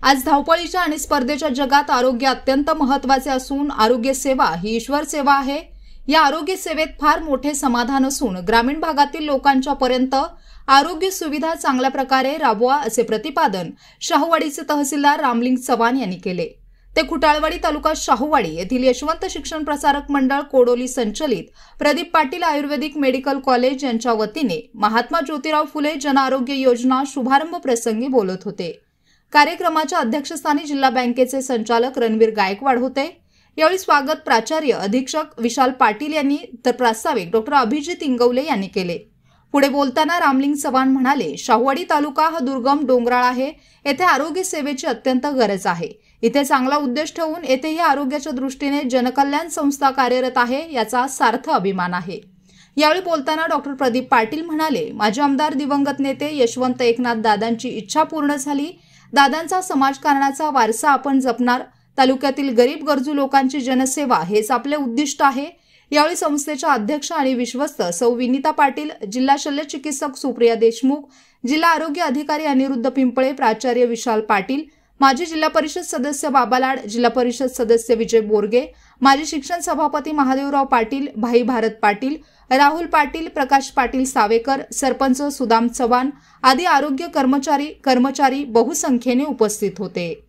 आज धावपळीच्या आणि स्पर्धेच्या जगात आरोग्य अत्यंत महत्त्वाचे असून आरोग्य सेवा ही ईश्वर सेवा आहे। या आरोग्य सेवेत फार मोठे समाधान असून ग्रामीण भागातील लोकांच्या पर्यंत आरोग्य सुविधा चांगल्या प्रकारे राबवा असे प्रतिपादन शाहूवाडीचे तहसीलदार रामलिंग चव्हाण यांनी केले। ते खुटाळवाडी तालुका शाहूवाडी येथील यशवंत शिक्षण प्रसारक मंडळ कोडोली संचलित प्रदीप पाटील आयुर्वेदिक मेडिकल कॉलेज यांच्या वतीने महात्मा ज्योतिराव फुले जन आरोग्य योजना शुभारंभ प्रसंगी बोलत होते। कार्यक्रमाच्या अध्यक्षस्थानी जिल्हा बँकेचे संचालक रणवीर गायकवाड होते। यावेळी स्वागत प्राचार्य अधीक्षक विशाल पाटील यांनी तर प्रास्ताविक डॉक्टर अभिजित इंगवले यांनी केले। पुढे बोलताना रामलिंग चव्हाण म्हणाले, शाहूवाडी तालुका हा दुर्गम डोंगराळ आहे। येथे आरोग्य सेवेची अत्यंत गरज आहे। इथे चांगला उद्देश ठेवून येथेही आरोग्याच्या दृष्टीने जनकल्याण संस्था कार्यरत आहे, याचा सार्थ अभिमान आहे। यावेळी बोलताना डॉक्टर प्रदीप पाटील म्हणाले, माजी आमदार दिवंगत नेते यशवंत एकनाथ दादांची इच्छा पूर्ण झाली। दादांचा समाजकारणाचा वारसा आपण जपणार। तालुक्यातील गरीब गरजू लोकांची जनसेवा हेच आपले उद्दिष्ट आहे। यावेळी संस्थेच्या अध्यक्ष आणि विश्वस्त सौ विनीता पाटील, जिल्हा शल्य चिकित्सक सुप्रिया देशमुख, जिल्हा आरोग्य अधिकारी अनिरुद्ध पिंपळे, प्राचार्य विशाल पाटील, माजी जिल्हा परिषद सदस्य बाबालाड, जिल्हा परिषद सदस्य विजय बोरगे, माजी शिक्षण सभापती महादेवराव पाटील, भाई भारत पाटील, राहुल पाटील, प्रकाश पाटील सावेकर, सरपंच सुदाम चव्हाण आदी आरोग्य कर्मचारी बहुसंख्येने उपस्थित होते।